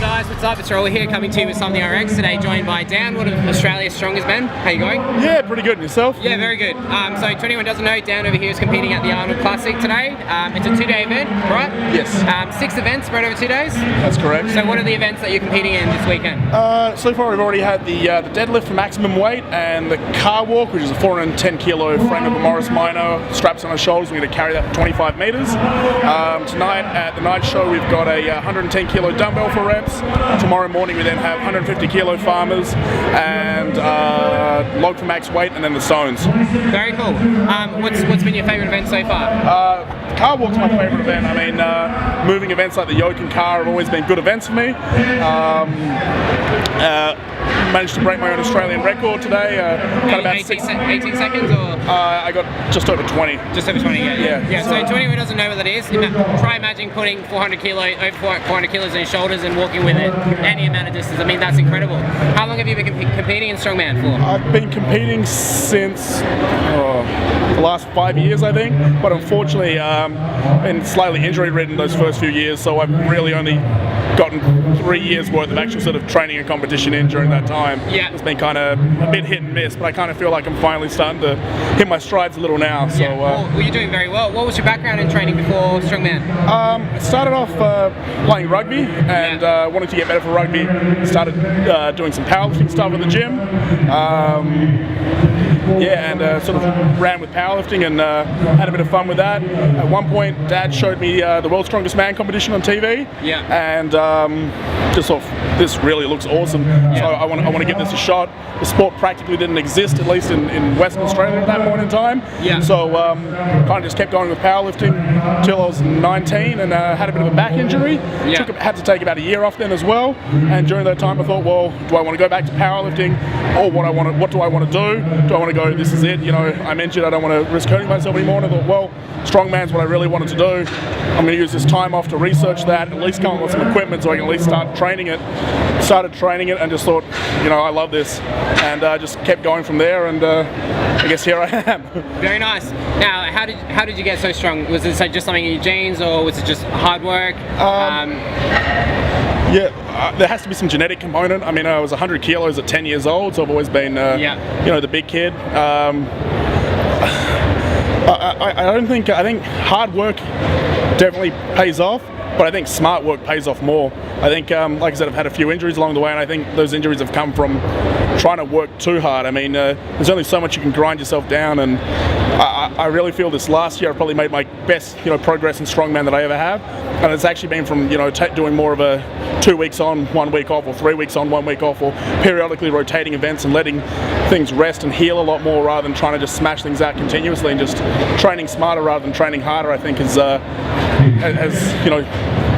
guys, what's up? It's Rolly here coming to you with Something RX today, joined by Dan, one of Australia's strongest men. How you going? Yeah, pretty good. And yourself? Yeah, very good. So to anyone who doesn't know, Dan over here is competing at the Arnold Classic today. It's a 2-day event, right? Yes. 6 events spread over 2 days? That's correct. So what are the events that you're competing in this weekend? So far we've already had the deadlift for maximum weight and the car walk, which is a 410 kilo frame of a Morris Minor, straps on our shoulders. We're going to carry that for 25 meters. Tonight at the night show we've got a 110 kilo dumbbell for reps. Tomorrow morning we then have 150 kilo farmers and log for max weight, and then the stones. Very cool. What's been your favourite event so far? Car walk's my favourite event. I mean, moving events like the yoke and car have always been good events for me. Managed to break my own Australian record today. Cut about 18 seconds or? I got just over 20. Just over 20, yeah. Yeah. So to anyone who doesn't know what that is, try imagine putting over 400 kilos on your shoulders and walking with it any amount of distance. I mean, that's incredible. How long have you been competing in Strongman for? I've been competing since the last 5 years, I think. But unfortunately, been slightly injury-ridden those first few years, so I've really only gotten 3 years worth of actual sort of training and competition in during that time. Yeah. It's been kind of a bit hit and miss, but I kind of feel like I'm finally starting to hit my strides a little now. So, yeah. Well, you're doing very well. What was your background in training before Strongman? I started off playing rugby and wanted to get better for rugby. Started doing some powerlifting stuff at the gym. Sort of ran with powerlifting and had a bit of fun with that. At one point, Dad showed me the World's Strongest Man competition on TV. Yeah. And just thought, this really looks awesome. Yeah. So I want to give this a shot. The sport practically didn't exist, at least in Western Australia at that point in time. Yeah. So kind of just kept going with powerlifting until I was 19 and had a bit of a back injury. Yeah. Had to take about a year off then as well. And during that time I thought, well, do I want to go back to powerlifting, or what do I want to do? Do I want to go, this is it, you know, I'm injured, I don't want to risk hurting myself anymore? And I thought, well, Strongman's what I really wanted to do. I'm going to use this time off to research that, at least come up with some equipment so I can at least start training it. Started training it and just thought, you know, I love this, and just kept going from there, and I guess here I am. Very nice. Now, how did you get so strong? Was it just something in your genes, or was it just hard work? There has to be some genetic component. I mean, I was 100 kilos at 10 years old, so I've always been, you know, the big kid. I think hard work definitely pays off, but I think smart work pays off more. I think, like I said, I've had a few injuries along the way, and I think those injuries have come from trying to work too hard. I mean, there's only so much you can grind yourself down, and I really feel this last year I've probably made my best, you know, progress in Strongman that I ever have, and it's actually been from, you know, doing more of a 2 weeks on, 1 week off, or 3 weeks on, 1 week off, or periodically rotating events and letting things rest and heal a lot more rather than trying to just smash things out continuously, and just training smarter rather than training harder, I think has you know,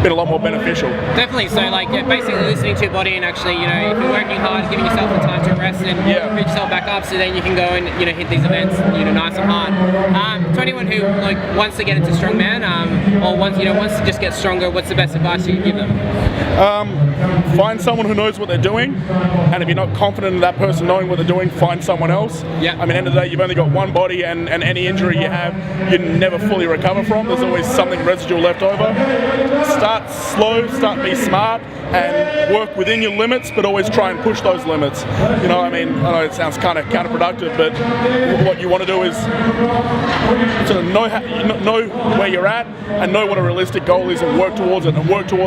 been a lot more beneficial. Definitely. So, like, basically listening to your body, and actually, you know, if you're working hard, giving yourself the time to rest and pick yourself back up, so then you can go and, you know, hit these events, you know, nice and hard. To anyone who like wants to get into Strongman, or wants to just get stronger, what's the best advice you can give them? Find someone who knows what they're doing, and if you're not confident in that person knowing what they're doing, find someone else. Yeah. I mean, end of the day, you've only got one body, and any injury you have, you never fully recover from. There's always something residual left over. Start slow, be smart, and work within your limits, but always try and push those limits. You know, I mean, I know it sounds kind of counterproductive, but what you want to do is sort of know where you're at and know what a realistic goal is, and work towards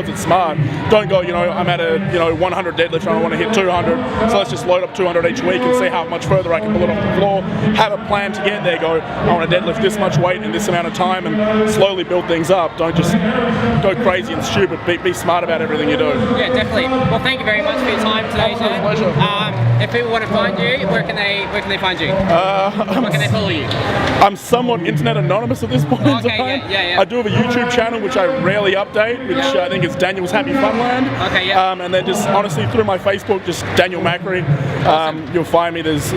it smart. Don't go, you know, I'm at a 100 deadlift and I want to hit 200, so let's just load up 200 each week and see how much further I can pull it off the floor. Have a plan to get there. Go, I want to deadlift this much weight in this amount of time, and slowly build things up. Don't just go crazy and stupid. Be smart about everything you do. Yeah, definitely. Well, thank you very much for your time today, Jan. Pleasure. If people want to find you, where can they find you? Where can they follow you? I'm somewhat internet anonymous at this point in time. Yeah. I do have a YouTube channel which I rarely update, which I think is Daniel's Happy Funland. Okay, yeah. And then just honestly through my Facebook, just Daniel Macri. Awesome. You'll find me. There's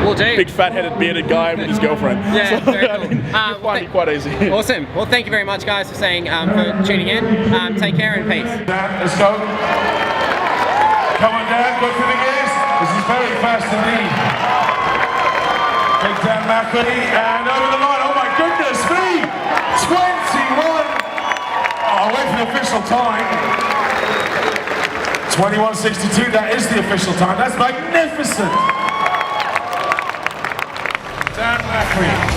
Will do. big fat-headed bearded guy with his girlfriend. Yeah, so, very cool. I mean, you'll find me quite easy. Awesome. Well, thank you very much, guys, for tuning in. Take care and peace. Let's go. Come on, Dan, go for the gears. This is very fast indeed. Big Dan Macri, and over the line. Oh my goodness me! 21. Oh, I'll wait for the official time. 21:62, that is the official time. That's magnificent. Dan Macri.